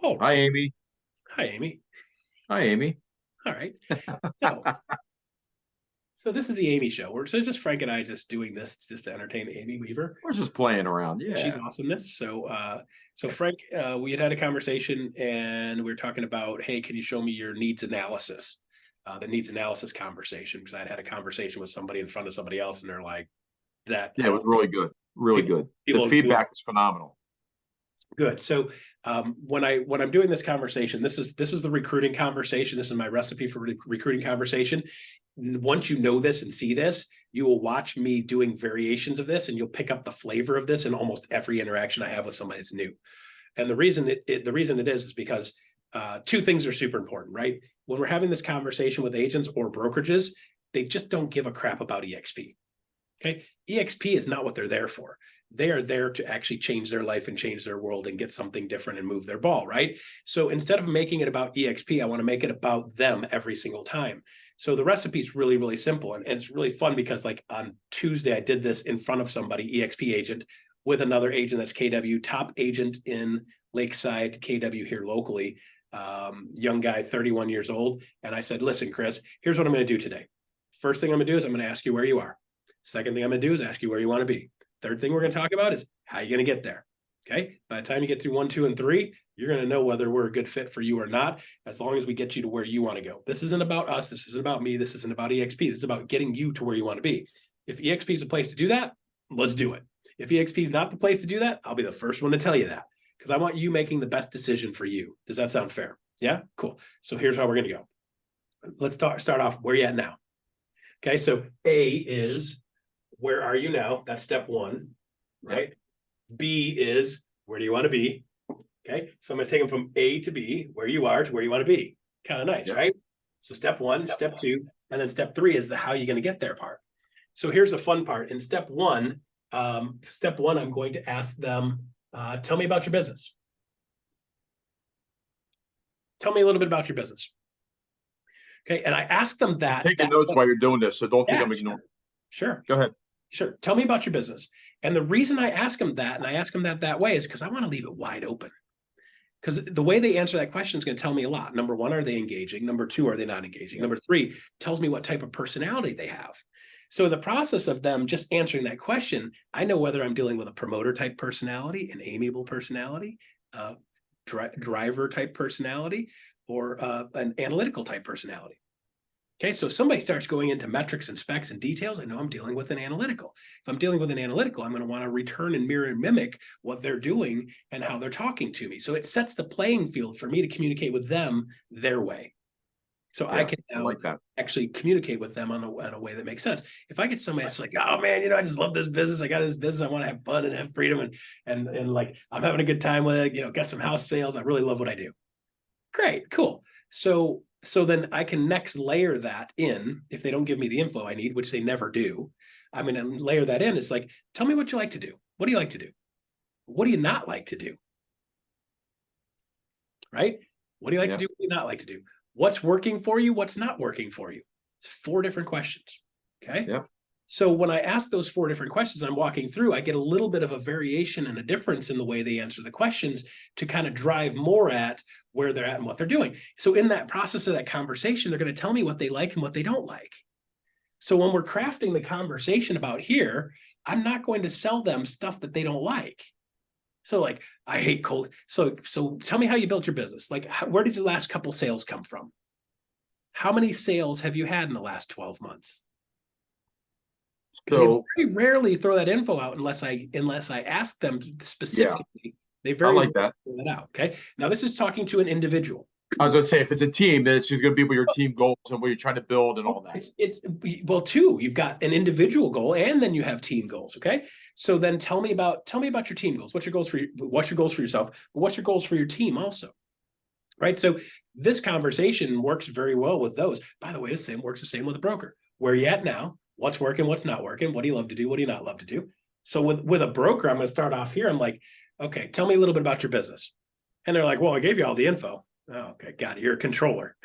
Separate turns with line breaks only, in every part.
All
Hi,
right.
Amy.
Hi, Amy.
Hi, Amy.
All right. So, so this is the Amy show. So just Frank and I just doing this just to entertain Amy Weaver.
We're just playing around.
She's
Yeah.
awesomeness. So Frank, we had a conversation and we were talking about, hey, can you show me your needs analysis? The needs analysis conversation because I'd had a conversation with somebody in front of somebody else, and they're like, that
Yeah,
I
it
don't
was really good. Really
people
good. The
people do it
feedback was phenomenal.
good. So when I'm doing this conversation, this is the recruiting conversation. This is my recipe for recruiting conversation. Once you know this and see this, you will watch me doing variations of this, and you'll pick up the flavor of this in almost every interaction I have with somebody that's new. And the reason it is because two things are super important, right? When we're having this conversation with agents or brokerages, they just don't give a crap about EXP. Okay. EXP is not what they're there for. They are there to actually change their life and change their world and get something different and move their ball, right? So instead of making it about EXP, I want to make it about them every single time. So the recipe is really, really simple. And it's really fun because, like, on Tuesday, I did this in front of somebody, EXP agent, with another agent that's KW, top agent in Lakeside, KW here locally, young guy, 31 years old. And I said, listen, Chris, here's what I'm going to do today. First thing I'm going to do is I'm going to ask you where you are. Second thing I'm going to do is ask you where you want to be. Third thing we're going to talk about is how you're going to get there. Okay. By the time you get through 1, 2, and 3, you're going to know whether we're a good fit for you or not, as long as we get you to where you want to go. This isn't about us. This isn't about me. This isn't about EXP. This is about getting you to where you want to be. If EXP is a place to do that, let's do it. If EXP is not the place to do that, I'll be the first one to tell you that, because I want you making the best decision for you. Does that sound fair? Yeah, cool. So here's how we're going to go. Let's start off where you at now. Okay, so A is, where are you now? That's step 1, right? Yep. B is, where do you want to be? Okay, so I'm going to take them from A to B, where you are to where you want to be. Kind of nice, yep. Right? So step 1, step 2, and then step 3 is the how you're going to get there part. So here's the fun part. In step 1, I'm going to ask them, tell me about your business. Tell me a little bit about your business. Okay, and I ask them that.
I'm taking notes while you're doing this, so don't think I'm ignoring.
Sure.
Go ahead.
Sure. Tell me about your business. And the reason I ask them that, and I ask them that way, is because I want to leave it wide open. Because the way they answer that question is going to tell me a lot. Number 1, are they engaging? Number 2, are they not engaging? Number 3, tells me what type of personality they have. So in the process of them just answering that question, I know whether I'm dealing with a promoter type personality, an amiable personality, driver type personality, or an analytical type personality. Okay, so if somebody starts going into metrics and specs and details, I know I'm dealing with an analytical. If I'm dealing with an analytical, I'm going to want to return and mirror and mimic what they're doing and how they're talking to me. So it sets the playing field for me to communicate with them their way. So yeah, I can now actually communicate with them on a way that makes sense. If I get somebody that's like, oh man, I just love this business. I got this business. I want to have fun and have freedom, and like, I'm having a good time with it. Got some house sales. I really love what I do. Great, cool. So then I can next layer that in. If they don't give me the info I need, which they never do, I'm going to layer that in. It's like, tell me what you like to do. What do you like to do? What do you not like to do? Right? What do you like to do? What do you not like to do? What's working for you? What's not working for you? 4 different questions. Okay.
Yeah.
So when I ask those 4 different questions I'm walking through, I get a little bit of a variation and a difference in the way they answer the questions to kind of drive more at where they're at and what they're doing. So in that process of that conversation, they're going to tell me what they like and what they don't like. So when we're crafting the conversation about here, I'm not going to sell them stuff that they don't like. So like, I hate cold. So tell me how you built your business. Like, where did your last couple sales come from? How many sales have you had in the last 12 months? So they very rarely throw that info out unless I ask them specifically. Yeah. They very
like that.
Throw that out. Okay. Now this is talking to an individual.
I was going to say, if it's a team, then it's just going to be what your team goals and what you're trying to build and all that.
It's well, 2. You've got an individual goal and then you have team goals. Okay. So then tell me about your team goals. What's your goals for yourself? But what's your goals for your team also? Right. So this conversation works very well with those. By the way, works the same with a broker. Where are you at now? What's working? What's not working? What do you love to do? What do you not love to do? So with a broker, I'm going to start off here. I'm like, okay, tell me a little bit about your business. And they're like, well, I gave you all the info. Oh, okay, got it. You're a controller,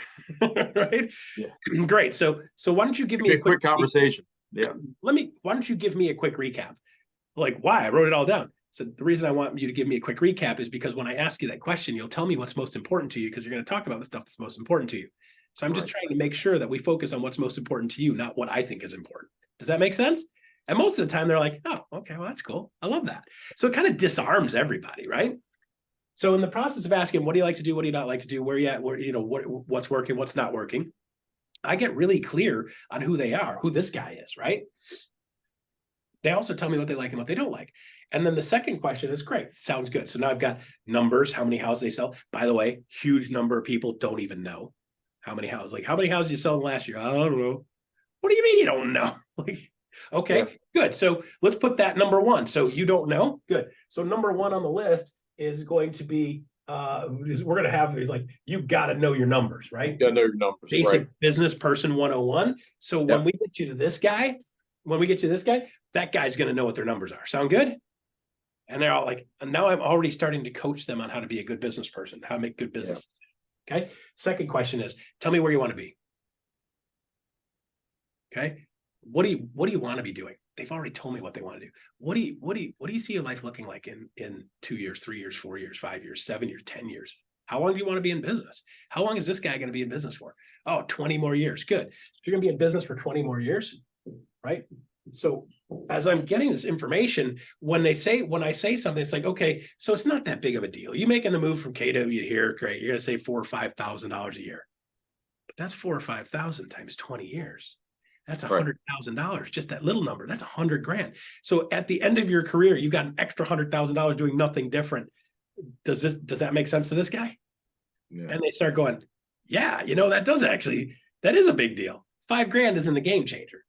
right?
Yeah.
Great. So why don't you give me a
quick conversation? Yeah.
Why don't you give me a quick recap? Like, why? I wrote it all down. So the reason I want you to give me a quick recap is because when I ask you that question, you'll tell me what's most important to you because you're going to talk about the stuff that's most important to you. So I'm just trying to make sure that we focus on what's most important to you, not what I think is important. Does that make sense? And most of the time they're like, oh, okay, well, that's cool. I love that. So it kind of disarms everybody, right? So in the process of asking, what do you like to do? What do you not like to do? Where you at? Where, what's working, what's not working? I get really clear on who they are, who this guy is, right? They also tell me what they like and what they don't like. And then the second question is great. Sounds good. So now I've got numbers, how many houses they sell. By the way, huge number of people don't even know how many houses. Like, how many houses you selling last year? I don't know. What do you mean you don't know? Like, okay, good. So let's put that number one. So you don't know? Good. So number one on the list is going to be, we're going to have is like, you got to know your numbers, right?
You got to know your numbers.
Basic business person 101. So when we get you to this guy, that guy's going to know what their numbers are. Sound good? And they're all like, and now I'm already starting to coach them on how to be a good business person, how to make good business. Okay. Second question is, tell me where you want to be. Okay. What do you want to be doing? They've already told me what they want to do. What do you see your life looking like in 2 years, 3 years, 4 years, 5 years, 7 years, 10 years? How long do you want to be in business? How long is this guy going to be in business for? Oh, 20 more years. Good. So you're going to be in business for 20 more years, right? So as I'm getting this information, when I say something, it's like, okay, so it's not that big of a deal. You making the move from KW to here, great. You're going to save $4,000 or $5,000 a year, but that's 4,000 or 5,000 times 20 years. That's $100,000. Just that little number. That's $100,000. So at the end of your career, you got an extra $100,000 doing nothing different. Does that make sense to this guy? Yeah. And they start going, yeah, that is a big deal. $5,000 isn't a game changer.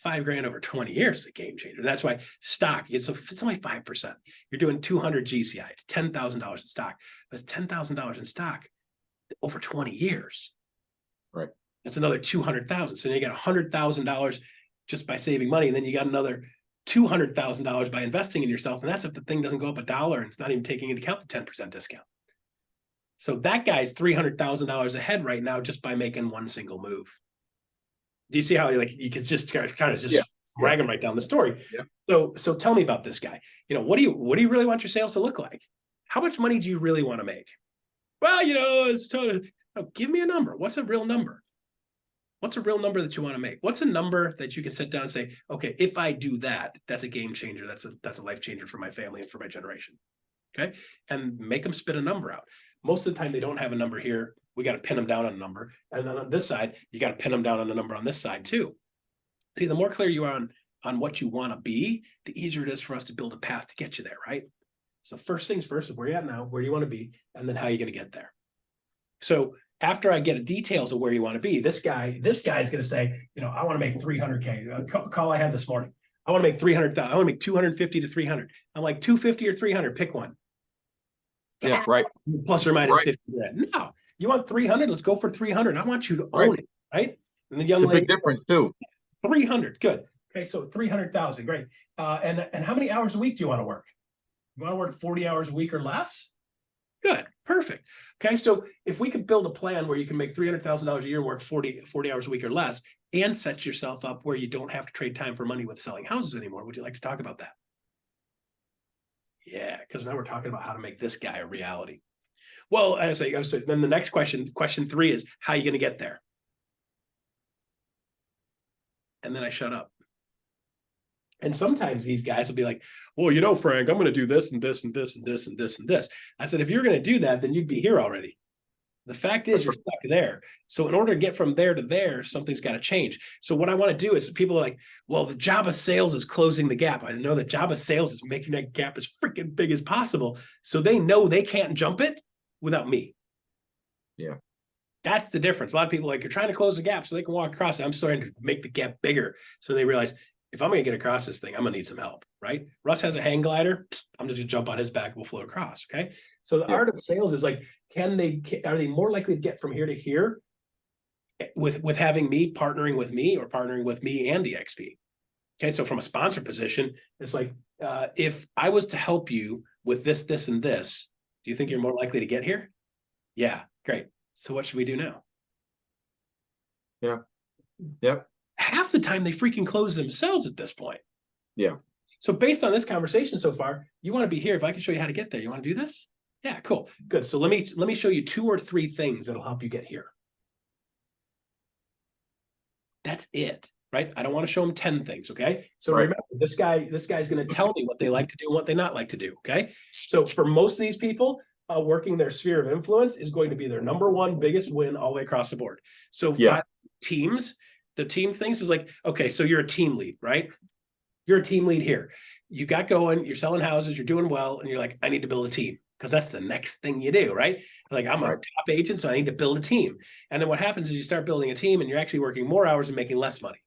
$5,000 over 20 years is a game changer. That's why stock, it's only 5%. You're doing 200 GCI. It's $10,000 in stock. That's $10,000 in stock over 20 years.
Right.
That's another 200,000. So you got $100,000 just by saving money. And then you got another $200,000 by investing in yourself. And that's if the thing doesn't go up $1 and it's not even taking into account the 10% discount. So that guy's $300,000 ahead right now just by making one single move. Do you see how you can just kind of just drag him right down the story? Yeah. So tell me about this guy. What do you really want your sales to look like? How much money do you really want to make? Well, give me a number. What's a real number? What's a real number that you want to make? What's a number that you can sit down and say, okay, if I do that, that's a game changer. That's a life changer for my family and for my generation. Okay. And make them spit a number out. Most of the time they don't have a number here. We got to pin them down on a number. And then on this side, you got to pin them down on the number on this side too. See, the more clear you are on what you want to be, the easier it is for us to build a path to get you there, right? So first things first is where you're at now, where you want to be, and then how you're going to get there. So after I get details of where you want to be, this guy's going to say, I want to make 300K. Call I had this morning. I want to make 300,000. I want to make 250 to 300. I'm like 250 or 300. Pick one.
Yeah, right.
Plus or minus 50 grand. No, you want 300? Let's go for 300. I want you to own it, right? And the young lady,
big difference too.
300, good. Okay, so 300,000, great. And how many hours a week do you want to work? You want to work 40 hours a week or less? Good, perfect. Okay, so if we could build a plan where you can make $300,000 a year and work 40 hours a week or less, and set yourself up where you don't have to trade time for money with selling houses anymore, would you like to talk about that? Yeah, because now we're talking about how to make this guy a reality. Well, I say, then the next question 3 is, how are you going to get there? And then I shut up. And sometimes these guys will be like, well, Frank, I'm going to do this and this and this and this and this and this. I said, if you're going to do that, then you'd be here already. The fact is you're stuck there. So in order to get from there to there, something's got to change. So what I want to do is people are like, well, the job of sales is closing the gap. I know that job of sales is making that gap as freaking big as possible. So they know they can't jump it without me.
Yeah.
That's the difference. A lot of people are like, you're trying to close the gap so they can walk across it. I'm starting to make the gap bigger. So they realize, if I'm going to get across this thing, I'm going to need some help, right? Russ has a hang glider. I'm just going to jump on his back. We'll float across. Okay. So the art of sales is like, are they more likely to get from here to here with having me partnering with me or partnering with me and DXP? Okay. So from a sponsor position, it's like, if I was to help you with this, this, and this, do you think you're more likely to get here? Yeah. Great. So what should we do now?
Yeah. Yep.
Half the time they freaking close themselves at this point.
Yeah.
So based on this conversation so far, you want to be here. If I can show you how to get there, you want to do this? Yeah, cool. Good. So let me show you 2 or 3 things that'll help you get here. That's it, right? I don't want to show them 10 things, okay? So
Right.
remember, this guy's going to tell me what they like to do and what they not like to do, okay? So for most of these people, working their sphere of influence is going to be their number one biggest win all the way across the board. So
Yeah.
teams, the team things is like, okay, so you're a team lead, right? You're a team lead here. You got going, you're selling houses, you're doing well, and you're like, I need to build a team, because that's the next thing you do, right? Like, I'm a
Right.
top agent, so I need to build a team. And then what happens is you start building a team and you're actually working more hours and making less money.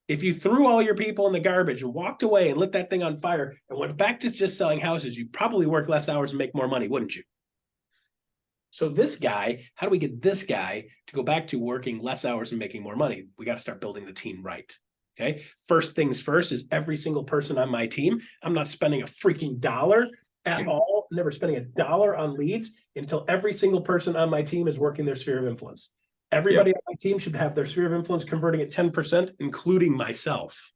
If you threw all your people in the garbage and walked away and lit that thing on fire and went back to just selling houses, you'd probably work less hours and make more money, wouldn't you? So this guy, how do we get this guy to go back to working less hours and making more money? We got to start building the team right. Okay. First things first is every single person on my team. I'm not spending a freaking dollar at all. Never spending a dollar on leads until every single person on my team is working their sphere of influence. Everybody on my team should have their sphere of influence converting at 10%, including myself.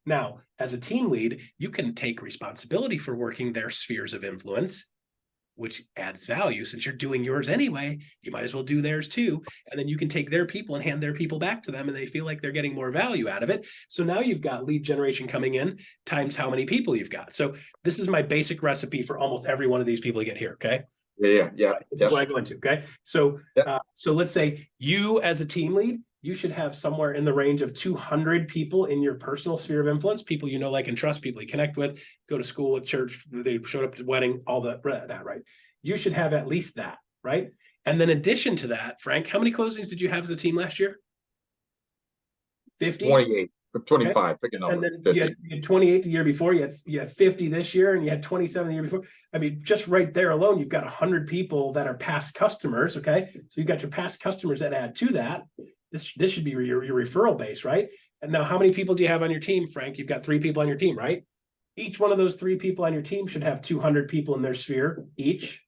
Now, as a team lead, you can take responsibility for working their spheres of influence, which adds value. Since you're doing yours anyway, you might as well do theirs too. And then you can take their people and hand their people back to them, and they feel like they're getting more value out of it. So now you've got lead generation coming in times how many people you've got. So this is my basic recipe for almost every one of these people to get here. Okay.
Yeah.
This is what I go into. Okay. So, so let's say you as a team lead, you should have somewhere in the range of 200 people in your personal sphere of influence, people you know, like, and trust, people you connect with, go to school with, church, they showed up to the wedding, all that, right? You should have at least that, right? And then in addition to that, Frank, how many closings did you have as a team last year? 50?
28, 25, pick a number.
And then you had 28 the year before, you had 50 this year, and you had 27 the year before. I mean, just right there alone, you've got 100 people that are past customers, okay? So you've got your past customers that add to that. This should be your referral base, right? And now how many people do you have on your team, Frank? You've got 3 people on your team, right? Each one of those 3 people on your team should have 200 people in their sphere each.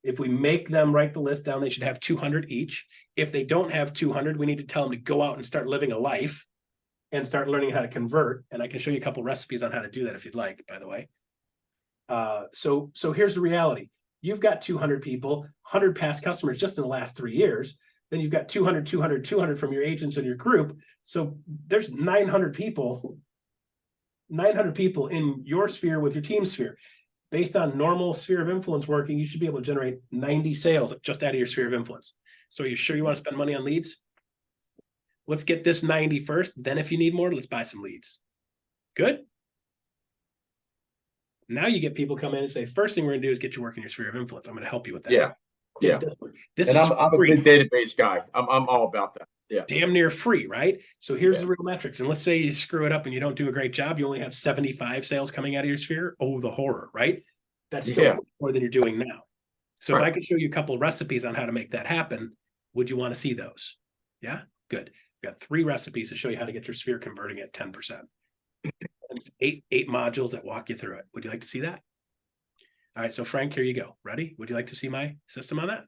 If we make them write the list down, they should have 200 each. If they don't have 200, we need to tell them to go out and start living a life and start learning how to convert. And I can show you a couple recipes on how to do that if you'd like, by the way. So here's the reality. You've got 200 people, 100 past customers just in the last 3 years. Then you've got 200 from your agents and your group. So there's 900 people in your sphere with your team sphere. Based on normal sphere of influence working, you should be able to generate 90 sales just out of your sphere of influence. So are you sure you want to spend money on leads? Let's get this 90 first. Then if you need more, let's buy some leads. Good. Now you get people come in and say, first thing we're gonna do is get you working your sphere of influence. I'm going to help you with that.
Yeah.
This
and
is
I'm a big database guy. I'm all about that. Yeah.
Damn near free, right? So here's the real metrics. And let's say you screw it up and you don't do a great job. You only have 75 sales coming out of your sphere. Oh, the horror, right? That's still more than you're doing now. So if I could show you a couple of recipes on how to make that happen, would you want to see those? Yeah, good. We've got 3 recipes to show you how to get your sphere converting at 10%. And it's eight modules that walk you through it. Would you like to see that? All right, so Frank, here you go. Ready? Would you like to see my system on that?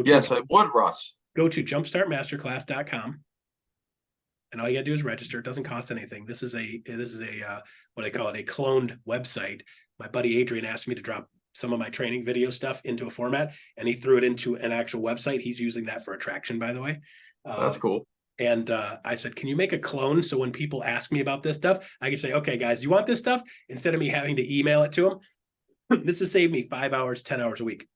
Yes, I would, Russ.
Go to jumpstartmasterclass.com. And all you gotta do is register. It doesn't cost anything. This is a what I call it, a cloned website. My buddy Adrian asked me to drop some of my training video stuff into a format, and he threw it into an actual website. He's using that for attraction, by the way.
That's cool.
And I said, can you make a clone so when people ask me about this stuff, I can say, okay, guys, you want this stuff? Instead of me having to email it to them, this has saved me 5 hours, 10 hours a week.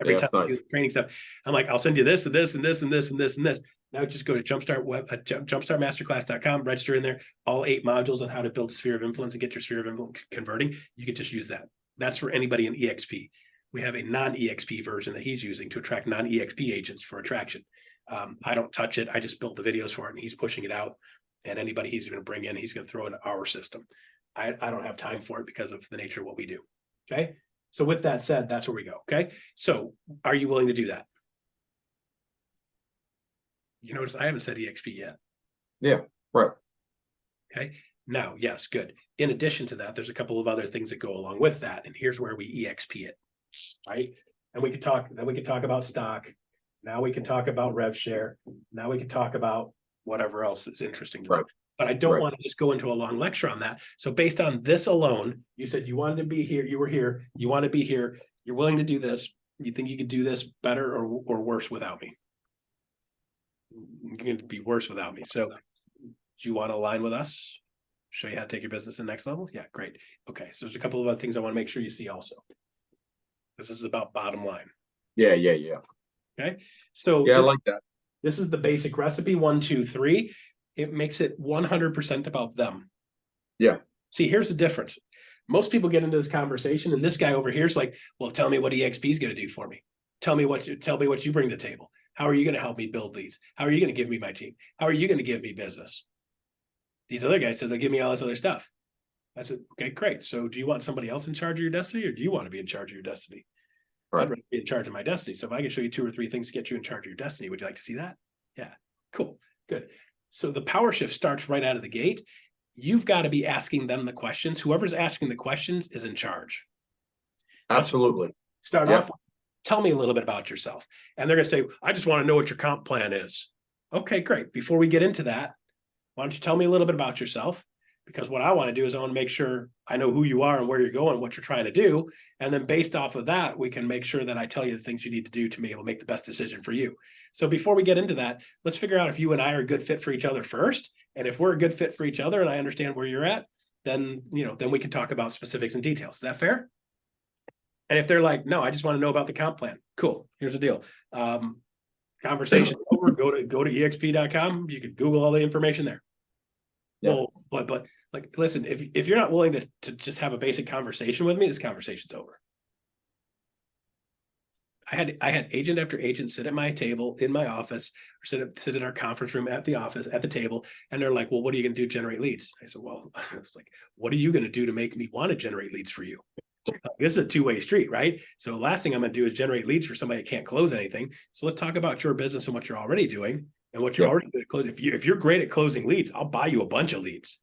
Every time I do training stuff, I'm like, I'll send you this and this and this and this and this and this. Now just go to jumpstartmasterclass.com, register in there, all 8 modules on how to build a sphere of influence and get your sphere of influence converting. You can just use that. That's for anybody in EXP. We have a non-EXP version that he's using to attract non-EXP agents for attraction. I don't touch it. I just built the videos for it, and he's pushing it out. And anybody he's going to bring in, he's going to throw into our system. I don't have time for it because of the nature of what we do. Okay. So with that said, that's where we go. Okay. So are you willing to do that? You notice I haven't said EXP yet.
Yeah. Right.
Okay. Now, yes, good. In addition to that, there's a couple of other things that go along with that. And here's where we EXP it. Right. And we could talk about stock. Now we can talk about rev share. Now we can talk about whatever else that's interesting to me. but I don't
Right.
want to just go into a long lecture on that. So based on this alone, you said you wanted to be here, you were here, you want to be here, you're willing to do this. You think you could do this better or worse without me? You're going to be worse without me. So do you want to align with us? Show you how to take your business to the next level? Yeah, great. Okay, so there's a couple of other things I want to make sure you see also. This is about bottom line.
Yeah.
Okay, so
Yeah, I like that.
this is the basic recipe, 1, 2, 3. It makes it 100% about them.
Yeah.
See, here's the difference. Most people get into this conversation, and this guy over here is like, well, tell me what EXP is going to do for me. Tell me what you bring to the table. How are you going to help me build leads? How are you going to give me my team? How are you going to give me business? These other guys said they'll give me all this other stuff. I said, okay, great. So do you want somebody else in charge of your destiny, or do you want to be in charge of your destiny?
Right.
I'd rather be in charge of my destiny. So if I can show you 2 or 3 things to get you in charge of your destiny, would you like to see that? Yeah, cool, good. So the power shift starts right out of the gate. You've got to be asking them the questions. Whoever's asking the questions is in charge.
Absolutely.
Start
Yep.
off with, tell me a little bit about yourself. And they're going to say, I just want to know what your comp plan is. Okay, great. Before we get into that, why don't you tell me a little bit about yourself? Because what I want to do is I want to make sure I know who you are and where you're going, what you're trying to do. And then based off of that, we can make sure that I tell you the things you need to do to be able to make the best decision for you. So before we get into that, let's figure out if you and I are a good fit for each other first. And if we're a good fit for each other and I understand where you're at, then we can talk about specifics and details. Is that fair? And if they're like, no, I just want to know about the comp plan. Cool. Here's the deal. Conversation over. Go to exp.com. You can Google all the information there.
Yeah.
Well, but like, listen, if you're not willing to just have a basic conversation with me, this conversation's over. I had agent after agent sit at my table in my office, or sit in our conference room at the office at the table, and they're like, well, what are you going to do to generate leads? I said, well, it's like, what are you going to do to make me want to generate leads for you? This is a two-way street, right? So last thing I'm going to do is generate leads for somebody that can't close anything. So let's talk about your business and what you're already doing and what you're already good at closing. If you're great at closing leads, I'll buy you a bunch of leads.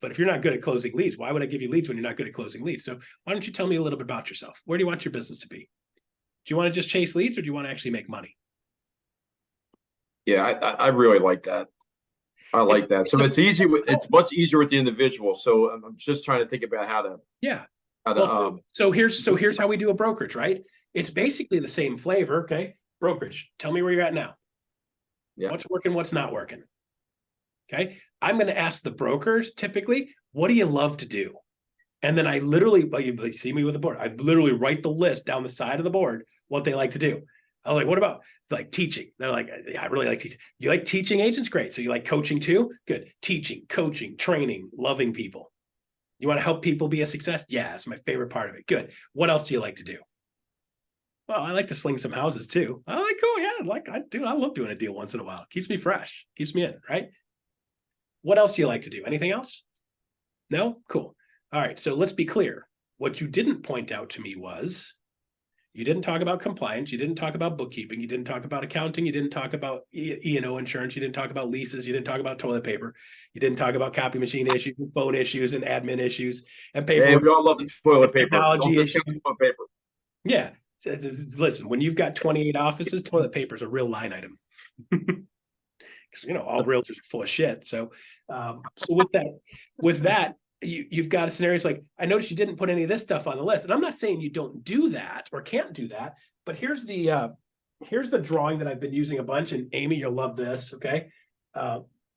But if you're not good at closing leads, why would I give you leads when you're not good at closing leads? So why don't you tell me a little bit about yourself? Where do you want your business to be? Do you want to just chase leads, or do you want to actually make money?
Yeah, I really like that. I like that. So it's easy. It's much easier with the individual. So I'm just trying to think about how to.
Yeah.
How to,
well, so here's how we do a brokerage, right? It's basically the same flavor. Okay. Brokerage. Tell me where you're at now.
Yeah.
What's working, what's not working. Okay. I'm going to ask the brokers typically, what do you love to do? And then I literally, you see me with the board, I literally write the list down the side of the board, what they like to do. I was like, what about like teaching? They're like, yeah, I really like teaching. You like teaching agents? Great. So you like coaching too? Good. Teaching, coaching, training, loving people. You want to help people be a success? Yeah, it's my favorite part of it. Good. What else do you like to do? Well, I like to sling some houses too. I like, cool. Yeah, I love doing a deal once in a while. Keeps me fresh, keeps me in, right? What else do you like to do? Anything else? No? Cool. All right. So let's be clear. What you didn't point out to me was you didn't talk about compliance. You didn't talk about bookkeeping. You didn't talk about accounting. You didn't talk about E&O insurance. You didn't talk about leases. You didn't talk about toilet paper. You didn't talk about copy machine issues, and phone issues, and admin issues, and paperwork.
Hey, we all love the toilet paper.
Technology issues.
Toilet paper.
Yeah. Listen, when you've got 28 offices, toilet paper is a real line item. Because all realtors are full of shit. So with that, you've got a scenario like, I noticed you didn't put any of this stuff on the list. And I'm not saying you don't do that or can't do that, but here's the drawing that I've been using a bunch. And Amy, you'll love this. Okay.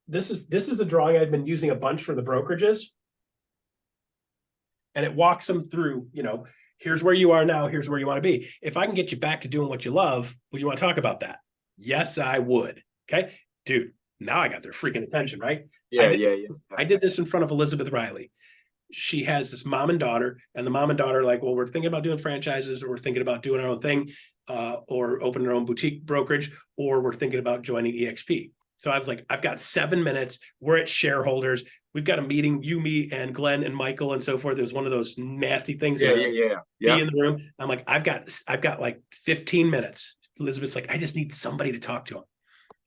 This is the drawing I've been using a bunch for the brokerages. And it walks them through, here's where you are now. Here's where you want to be. If I can get you back to doing what you love, would you want to talk about that? Yes, I would. Okay. Dude, now I got their freaking attention, right?
Yeah.
I did this in front of Elizabeth Riley. She has this mom and daughter, and the mom and daughter are like, well, we're thinking about doing franchises, or we're thinking about doing our own thing, or opening our own boutique brokerage, or we're thinking about joining EXP. So I was like, I've got 7 minutes. We're at shareholders. We've got a meeting, you, me, and Glenn and Michael and so forth. It was one of those nasty things.
Yeah.
Be in the room. I'm like, I've got like 15 minutes. Elizabeth's like, I just need somebody to talk to him.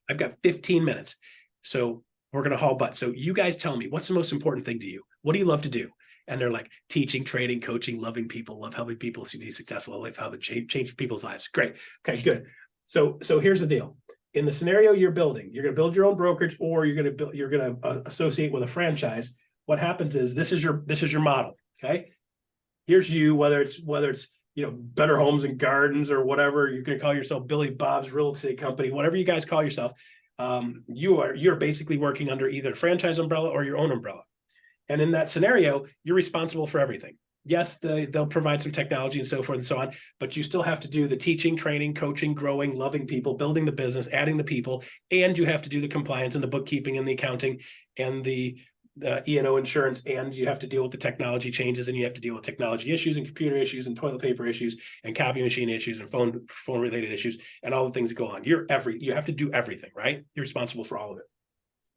I've got 15 minutes. So we're going to haul butt. So you guys tell me, what's the most important thing to you? What do you love to do? And they're like, teaching, training, coaching, loving people, love helping people be successful, love helping change people's lives. Great. Okay, good. So here's the deal. In the scenario you're building, you're going to build your own brokerage, or you're going to associate with a franchise. What happens is this is your model. Okay. Here's you, whether it's Better Homes and Gardens or whatever, you're going to call yourself Billy Bob's Real Estate Company, whatever you guys call yourself. You're basically working under either a franchise umbrella or your own umbrella. And in that scenario, you're responsible for everything. Yes, they'll provide some technology and so forth and so on, but you still have to do the teaching, training, coaching, growing, loving people, building the business, adding the people, and you have to do the compliance and the bookkeeping and the accounting and the E&O insurance, and you have to deal with the technology changes, and you have to deal with technology issues and computer issues and toilet paper issues and copy machine issues and phone related issues and all the things that go on. You have to do everything, right? You're responsible for all of it.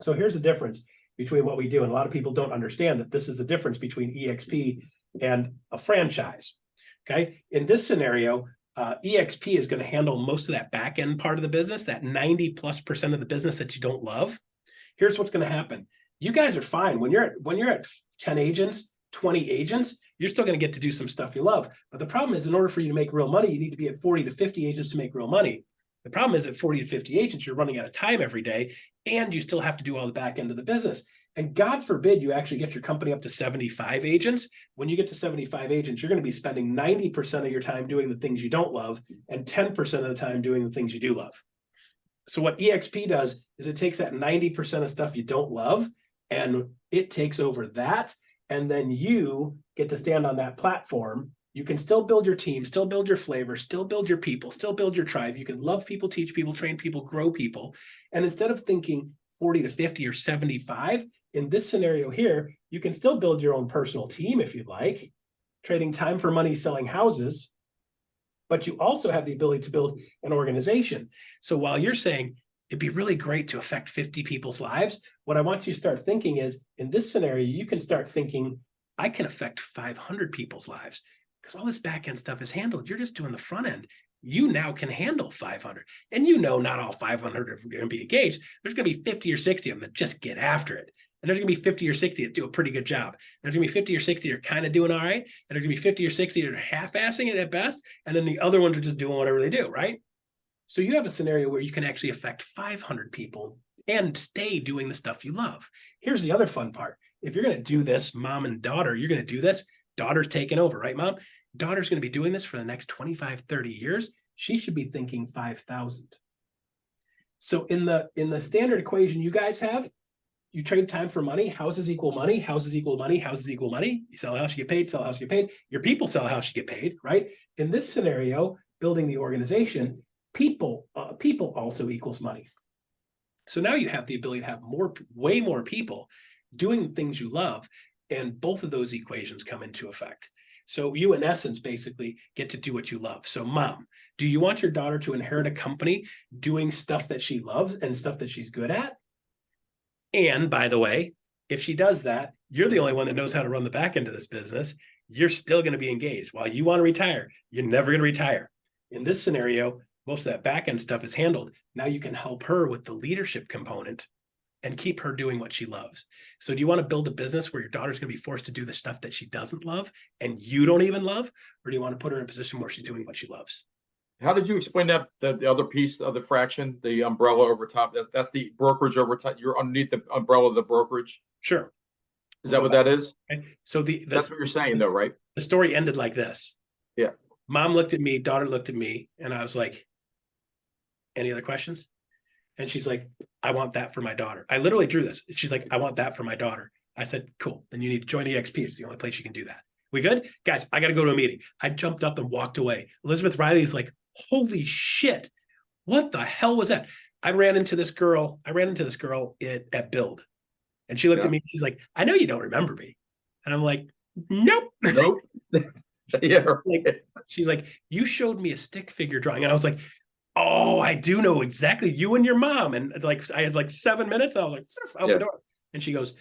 So here's the difference between what we do, and a lot of people don't understand that this is the difference between EXP and a franchise. Okay, in this scenario, EXP is going to handle most of that back end part of the business, that 90+% of the business that you don't love. Here's what's going to happen. You guys are fine when you're at 10 agents, 20 agents, you're still going to get to do some stuff you love. But the problem is, in order for you to make real money, you need to be at 40 to 50 agents to make real money. The problem is, at 40 to 50 agents, you're running out of time every day, and you still have to do all the back end of the business. And God forbid you actually get your company up to 75 agents. When you get to 75 agents, you're going to be spending 90% of your time doing the things you don't love and 10% of the time doing the things you do love. So what EXP does is it takes that 90% of stuff you don't love and it takes over that. And then you get to stand on that platform. You can still build your team, still build your flavor, still build your people, still build your tribe. You can love people, teach people, train people, grow people. And instead of thinking 40 to 50 or 75, in this scenario here, you can still build your own personal team if you'd like, trading time for money, selling houses, but you also have the ability to build an organization. So while you're saying it'd be really great to affect 50 people's lives, what I want you to start thinking is, in this scenario, you can start thinking, I can affect 500 people's lives because all this back end stuff is handled. You're just doing the front end. You now can handle 500. And not all 500 are going to be engaged. There's going to be 50 or 60 of them that just get after it. And there's going to be 50 or 60 that do a pretty good job. There's going to be 50 or 60 that are kind of doing all right. And there's going to be 50 or 60 that are half-assing it at best. And then the other ones are just doing whatever they do, right? So you have a scenario where you can actually affect 500 people and stay doing the stuff you love. Here's the other fun part. If you're going to do this, mom and daughter, you're going to do this, daughter's taking over, right, mom? Daughter's going to be doing this for the next 25, 30 years. She should be thinking 5,000. So in the standard equation you guys have, you trade time for money. Houses equal money. Houses equal money. Houses equal money. You sell a house, you get paid. Sell a house, you get paid. Your people sell a house, you get paid, right? In this scenario, building the organization, people also equals money. So now you have the ability to have way more people doing the things you love, and both of those equations come into effect. So you, in essence, basically get to do what you love. So mom, do you want your daughter to inherit a company doing stuff that she loves and stuff that she's good at? And by the way, if she does that, you're the only one that knows how to run the back end of this business. You're still going to be engaged. While you want to retire, you're never going to retire. In this scenario, most of that back end stuff is handled. Now you can help her with the leadership component and keep her doing what she loves. So do you want to build a business where your daughter's going to be forced to do the stuff that she doesn't love and you don't even love? Or do you want to put her in a position where she's doing what she loves?
How did you explain that the other piece of the fraction, the umbrella over top? That's the brokerage over top. You're underneath the umbrella of the brokerage.
Sure.
Is that what that is?
Okay. So
that's what you're saying, though, right?
The story ended like this.
Yeah.
Mom looked at me, daughter looked at me, and I was like, any other questions? And she's like, I want that for my daughter. I literally drew this. She's like, I want that for my daughter. I said, cool. Then you need to join EXP. It's the only place you can do that. We good? Guys, I got to go to a meeting. I jumped up and walked away. Elizabeth Riley is like, holy shit. What the hell was that? I ran into this girl at Build. And she looked at me. She's like, I know you don't remember me. And I'm like, nope.
Nope. Yeah.
She's like, you showed me a stick figure drawing. And I was like, oh, I do know exactly, you and your mom. And like, I had like 7 minutes. And I was like, out the door. And she goes,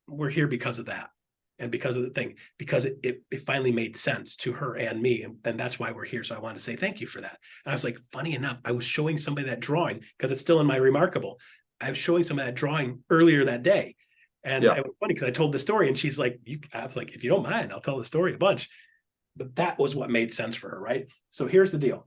we're here because of that. And because of the thing, because it finally made sense to her and me. And that's why we're here. So I wanted to say thank you for that. And I was like, funny enough, I was showing somebody that drawing because it's still in my Remarkable. I was showing some of that drawing earlier that day. And it was funny because I told the story and she's like, I was like, if you don't mind, I'll tell the story a bunch. But that was what made sense for her, right? So here's the deal.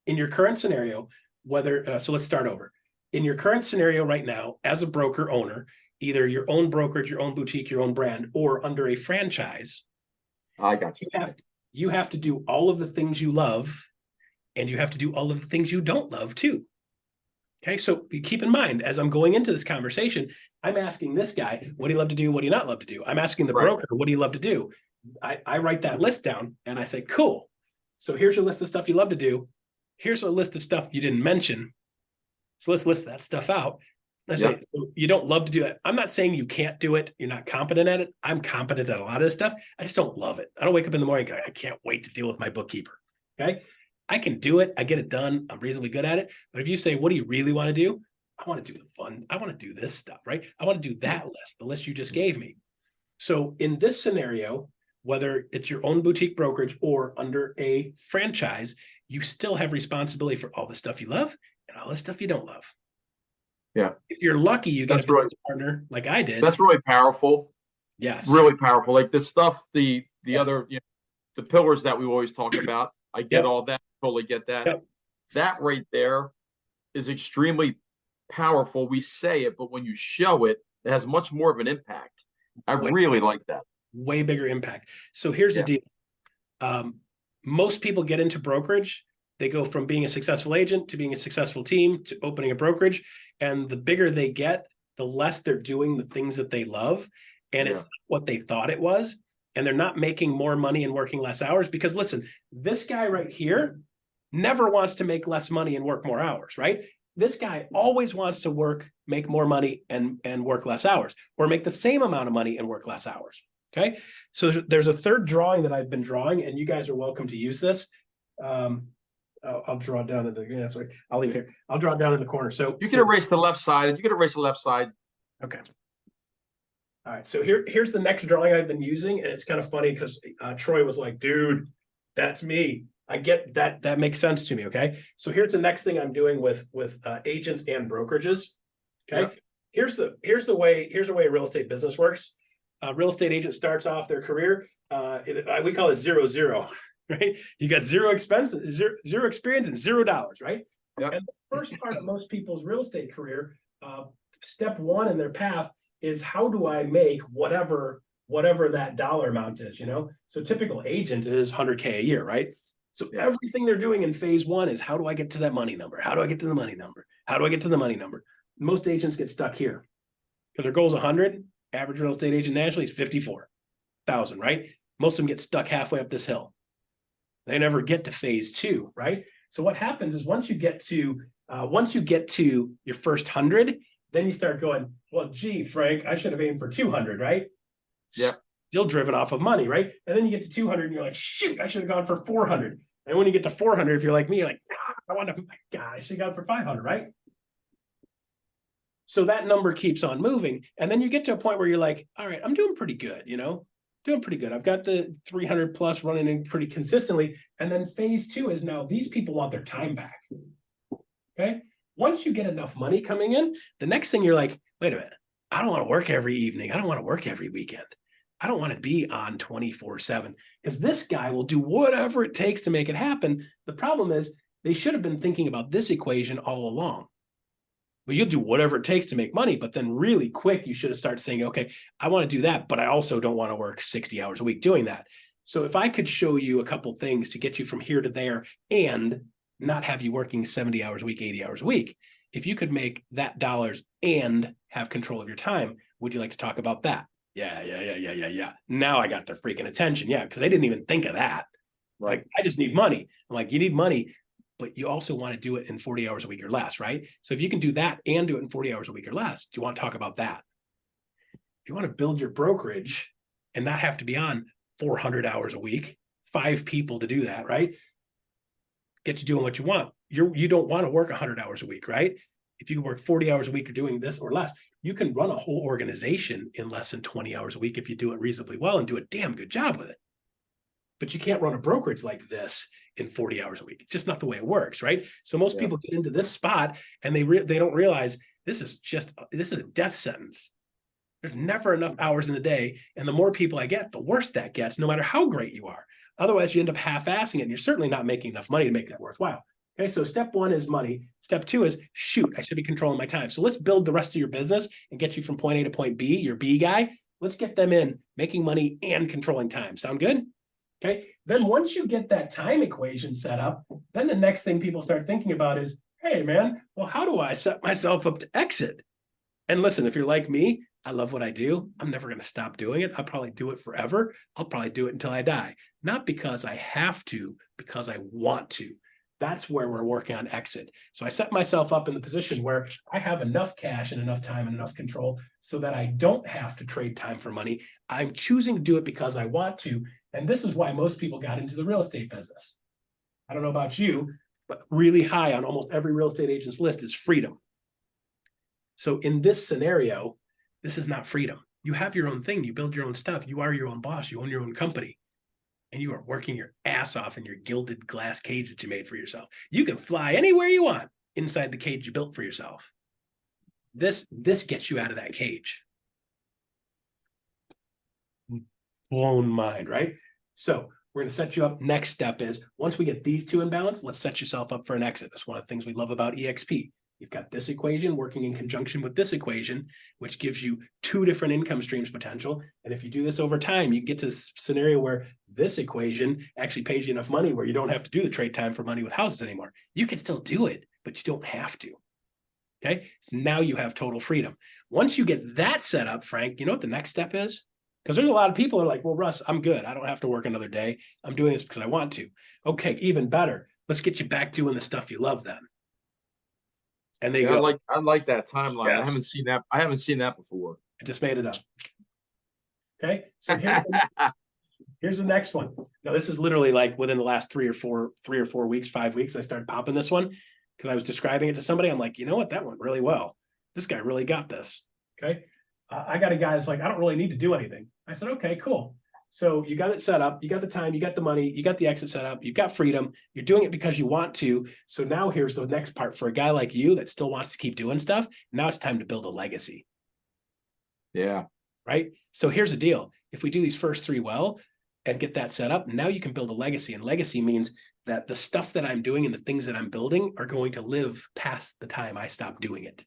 In your current scenario, so let's start over. In your current scenario right now, as a broker owner, either your own brokerage, your own boutique, your own brand, or under a franchise,
I got you.
You have to do all of the things you love, and you have to do all of the things you don't love too. Okay, so keep in mind, as I'm going into this conversation, I'm asking this guy, what do you love to do? What do you not love to do? I'm asking the broker, what do you love to do? I write that list down and I say, cool. So here's your list of stuff you love to do. Here's a list of stuff you didn't mention. So let's list that stuff out. Let's say so you don't love to do it. I'm not saying you can't do it. You're not competent at it. I'm competent at a lot of this stuff. I just don't love it. I don't wake up in the morning and go, I can't wait to deal with my bookkeeper. Okay. I can do it. I get it done. I'm reasonably good at it. But if you say, what do you really want to do? I want to do the fun. I want to do this stuff, right? I want to do that list, the list you just gave me. So in this scenario, whether it's your own boutique brokerage or under a franchise, you still have responsibility for all the stuff you love and all the stuff you don't love.
Yeah.
If you're lucky, you get a business partner like I did.
That's really powerful.
Yes.
Really powerful. Like the stuff, the other, the pillars that we always talk about. I get all that. Totally get that. That right there is extremely powerful. We say it, but when you show it, it has much more of an impact. I really like that.
Way bigger impact. So here's the deal. Most people get into brokerage. They go from being a successful agent to being a successful team to opening a brokerage. And the bigger they get, the less they're doing the things that they love. And it's not what they thought it was. And they're not making more money and working less hours because listen, this guy right here never wants to make less money and work more hours, right? This guy always wants to make more money and work less hours, or make the same amount of money and work less hours. Okay. So there's a third drawing that I've been drawing, and you guys are welcome to use this. I'll draw it down in the, sorry, I'll leave it here. I'll draw it down in the corner. So
you can erase the left side, and you can erase the left side.
Okay. All right. So here's the next drawing I've been using. And it's kind of funny because Troy was like, dude, that's me. I get that. That makes sense to me. Okay. So here's the next thing I'm doing with agents and brokerages. Okay. Here's the way a real estate business works. A real estate agent starts off their career. We call it 0-0, right? You got zero expenses, zero experience, and $0, right? Yep. And the first part of most people's real estate career, step one in their path is how do I make whatever that dollar amount is, So typical agent is 100K a year, right? So everything they're doing in phase one is how do I get to that money number? How do I get to the money number? How do I get to the money number? Most agents get stuck here. Because their goal is 100. Average real estate agent nationally is 54,000, right? Most of them get stuck halfway up this hill. They never get to phase two, right? So what happens is once you get to your first 100, then you start going, well, gee, Frank, I should have aimed for 200, right?
Yeah.
Still driven off of money, right? And then you get to 200 and you're like, shoot, I should have gone for 400. And when you get to 400, if you're like me, you're like, I should have gone for 500, right? So that number keeps on moving. And then you get to a point where you're like, all right, I'm doing pretty good, doing pretty good. I've got the 300 plus running in pretty consistently. And then phase two is now these people want their time back. Okay. Once you get enough money coming in, the next thing you're like, wait a minute, I don't want to work every evening. I don't want to work every weekend. I don't want to be on 24/7 because this guy will do whatever it takes to make it happen. The problem is they should have been thinking about this equation all along. But you'll do whatever it takes to make money. But then really quick, you should have started saying, okay, I want to do that, but I also don't want to work 60 hours a week doing that. So if I could show you a couple things to get you from here to there and not have you working 70 hours a week, 80 hours a week, if you could make that dollars and have control of your time, would you like to talk about that? Yeah. Now I got their freaking attention. Yeah, because they didn't even think of that. Right. Like, I just need money. I'm like, you need money, but you also want to do it in 40 hours a week or less, right? So if you can do that and do it in 40 hours a week or less, do you want to talk about that? If you want to build your brokerage and not have to be on 400 hours a week, 5 people to do that, right? Get you doing what you want. You don't want to work 100 hours a week, right? If you can work 40 hours a week, you're doing this or less. You can run a whole organization in less than 20 hours a week if you do it reasonably well and do a damn good job with it. But you can't run a brokerage like this in 40 hours a week. It's just not the way it works, right? So most people get into this spot and they don't realize this is a death sentence. There's never enough hours in the day. And the more people I get, the worse that gets, no matter how great you are. Otherwise, you end up half-assing it, and you're certainly not making enough money to make that worthwhile. Okay, so step one is money. Step two is, shoot, I should be controlling my time. So let's build the rest of your business and get you from point A to point B, your B guy. Let's get them in making money and controlling time. Sound good? Okay. Then once you get that time equation set up, then the next thing people start thinking about is, hey, man, well, how do I set myself up to exit? And listen, if you're like me, I love what I do. I'm never going to stop doing it. I'll probably do it forever. I'll probably do it until I die. Not because I have to, because I want to. That's where we're working on exit. So I set myself up in the position where I have enough cash and enough time and enough control so that I don't have to trade time for money. I'm choosing to do it because I want to. And this is why most people got into the real estate business. I don't know about you, but really high on almost every real estate agent's list is freedom. So in this scenario, this is not freedom. You have your own thing. You build your own stuff. You are your own boss. You own your own company. And you are working your ass off in your gilded glass cage that you made for yourself. You can fly anywhere you want inside the cage you built for yourself. This gets you out of that cage. Blown mind, right? So we're going to set you up. Next step is, once we get these two in balance, let's set yourself up for an exit. That's one of the things we love about EXP. You've got this equation working in conjunction with this equation, which gives you two different income streams potential. And if you do this over time, you get to this scenario where this equation actually pays you enough money where you don't have to do the trade time for money with houses anymore. You can still do it, but you don't have to. Okay, so now you have total freedom. Once you get that set up, Frank, you know what the next step is? Because there's a lot of people who are like, well, Russ, I'm good. I don't have to work another day. I'm doing this because I want to. Okay, even better. Let's get you back doing the stuff you love then. And they go.
I like that timeline.
Yes.
I haven't seen that before.
I just made it up. Okay, so here's the next one. Now, this is literally like within the last 3 or 4 weeks, 5 weeks, I started popping this one because I was describing it to somebody. I'm like, you know what? That went really well. This guy really got this. Okay. I got a guy that's like, I don't really need to do anything. I said, okay, cool. So you got it set up, you got the time, you got the money, you got the exit set up, you got freedom, you're doing it because you want to. So now here's the next part for a guy like you that still wants to keep doing stuff. Now it's time to build a legacy.
Yeah.
Right. So here's the deal. If we do these first 3 well and get that set up, now you can build a legacy. And legacy means that the stuff that I'm doing and the things that I'm building are going to live past the time I stop doing it.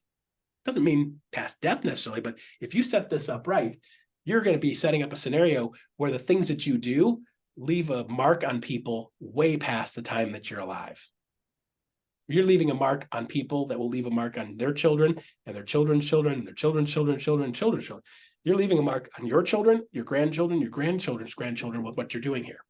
Doesn't mean past death necessarily, but if you set this up right, you're going to be setting up a scenario where the things that you do leave a mark on people way past the time that you're alive. You're leaving a mark on people that will leave a mark on their children and their children's children and their children's children, children's children. You're leaving a mark on your children, your grandchildren's grandchildren with what you're doing here.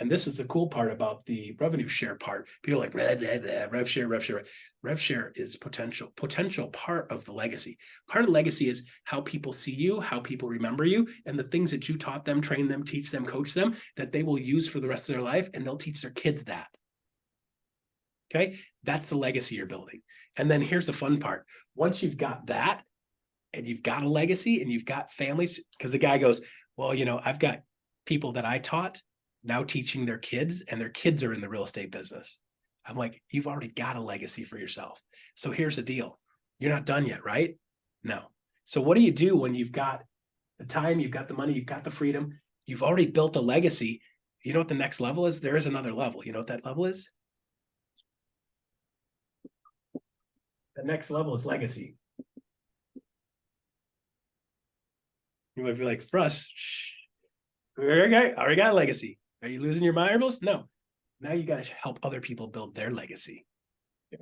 And this is the cool part about the revenue share part. People are like, rev share. Rev share is potential part of the legacy. Part of the legacy is how people see you, how people remember you, and the things that you taught them, train them, teach them, coach them, that they will use for the rest of their life, and they'll teach their kids that. Okay, that's the legacy you're building. And then here's the fun part. Once you've got that, and you've got a legacy, and you've got families, because the guy goes, well, you know, I've got people that I taught now teaching their kids, and their kids are in the real estate business. I'm like, you've already got a legacy for yourself. So here's the deal. You're not done yet, right? No. So what do you do when you've got the time, you've got the money, you've got the freedom, you've already built a legacy? You know what the next level is? There is another level. You know what that level is? The next level is legacy. You might be like, Russ, shh. Okay, already got a legacy. Are you losing your marbles? No. Now you got to help other people build their legacy. Yeah.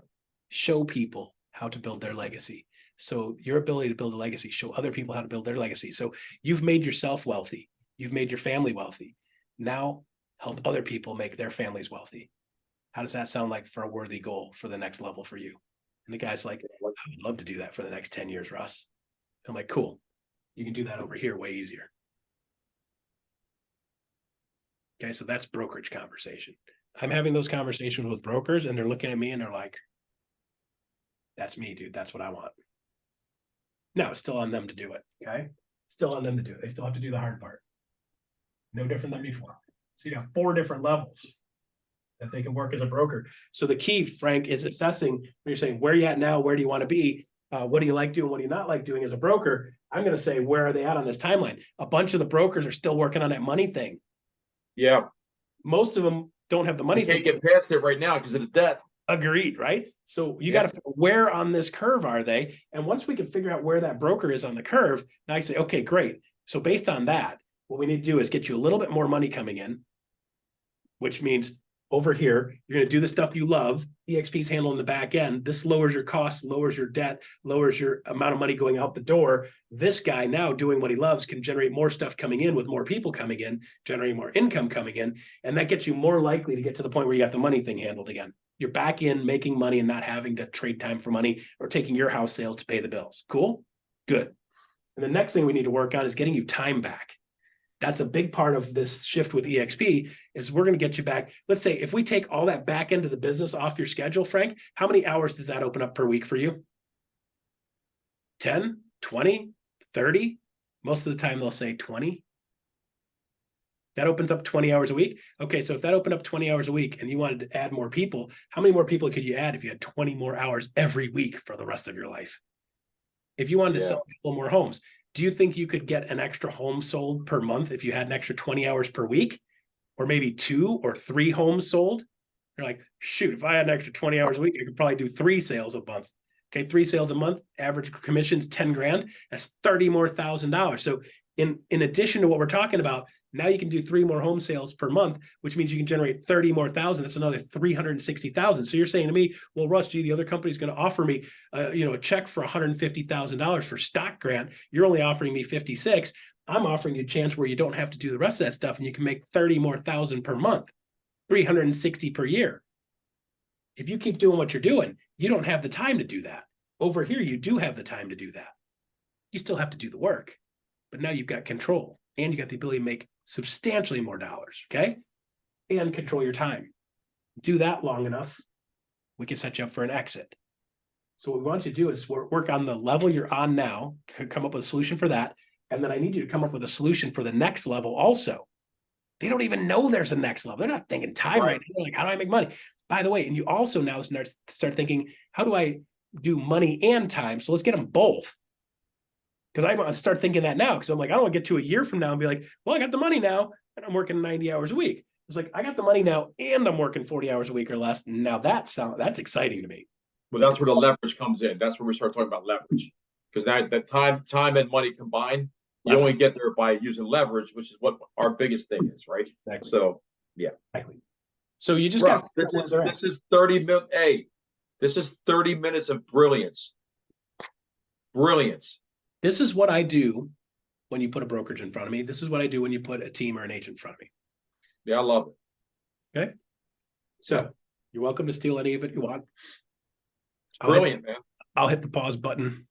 Show people how to build their legacy. So your ability to build a legacy, show other people how to build their legacy. So you've made yourself wealthy. You've made your family wealthy. Now help other people make their families wealthy. How does that sound like for a worthy goal for the next level for you? And the guy's like, I would love to do that for the next 10 years, Russ. I'm like, cool. You can do that over here way easier. Okay, so that's brokerage conversation. I'm having those conversations with brokers, and they're looking at me and they're like, that's me, dude. That's what I want. Now it's still on them to do it. Okay. Still on them to do it. They still have to do the hard part. No different than before. So you have 4 different levels that they can work as a broker. So the key, Frank, is assessing when you're saying, where are you at now? Where do you want to be? What do you like doing? What do you not like doing as a broker? I'm going to say, where are they at on this timeline? A bunch of the brokers are still working on that money thing.
Yeah.
Most of them don't have the money.
They can't get past it right now because of the debt.
Agreed, right? So you
Yeah.
got to where on this curve are they? And once we can figure out where that broker is on the curve, now I say, okay, great. So based on that, what we need to do is get you a little bit more money coming in, which means over here, you're going to do the stuff you love. EXP's handling the back end. This lowers your costs, lowers your debt, lowers your amount of money going out the door. This guy now doing what he loves can generate more stuff coming in with more people coming in, generating more income coming in. And that gets you more likely to get to the point where you got the money thing handled again. You're back in making money and not having to trade time for money or taking your house sales to pay the bills. Cool? Good. And the next thing we need to work on is getting you time back. That's a big part of this shift with EXP is we're going to get you back. Let's say if we take all that back end of the business off your schedule, Frank, how many hours does that open up per week for you? 10, 20, 30? Most of the time they'll say 20. That opens up 20 hours a week. Okay, so if that opened up 20 hours a week and you wanted to add more people, how many more people could you add if you had 20 more hours every week for the rest of your life? If you wanted to sell a couple more homes, do you think you could get an extra home sold per month if you had an extra 20 hours per week? Or maybe 2 or 3 homes sold? You're like, shoot, if I had an extra 20 hours a week, I could probably do 3 sales a month. Okay, 3 sales a month, average commission's 10 grand. That's 30 more $1,000. So in addition to what we're talking about, now you can do 3 more home sales per month, which means you can generate 30 more thousand. That's another 360,000. So you're saying to me, well, Russ, gee, the other company's going to offer me, a check for $150,000 for stock grant. You're only offering me 56. I'm offering you a chance where you don't have to do the rest of that stuff and you can make 30 more thousand per month, 360 per year. If you keep doing what you're doing, you don't have the time to do that. Over here, you do have the time to do that. You still have to do the work, but now you've got control and you got the ability to make substantially more dollars, okay? And control your time. Do that long enough, we can set you up for an exit. So what we want you to do is work on the level you're on now, come up with a solution for that. And then I need you to come up with a solution for the next level also. They don't even know there's a next level. They're not thinking time right now. They're like, how do I make money? By the way, and you also now start thinking, how do I do money and time? So let's get them both. Because I want to start thinking that now, because I'm like, I don't want to get to a year from now and be like, well, I got the money now and I'm working 90 hours a week. It's like, I got the money now and I'm working 40 hours a week or less. Now that's exciting to me.
Well, that's where the leverage comes in. That's where we start talking about leverage. Because that time and money combined, you only get there by using leverage, which is what our biggest thing is, right?
Exactly.
So, yeah.
Exactly. So you just
Russ, this is 30 minutes. Hey, this is 30 minutes of brilliance. Brilliance.
This is what I do when you put a brokerage in front of me. This is what I do when you put a team or an agent in front of me.
Yeah, I love it.
Okay. So you're welcome to steal any of it you want.
It's brilliant, man.
I'll hit the pause button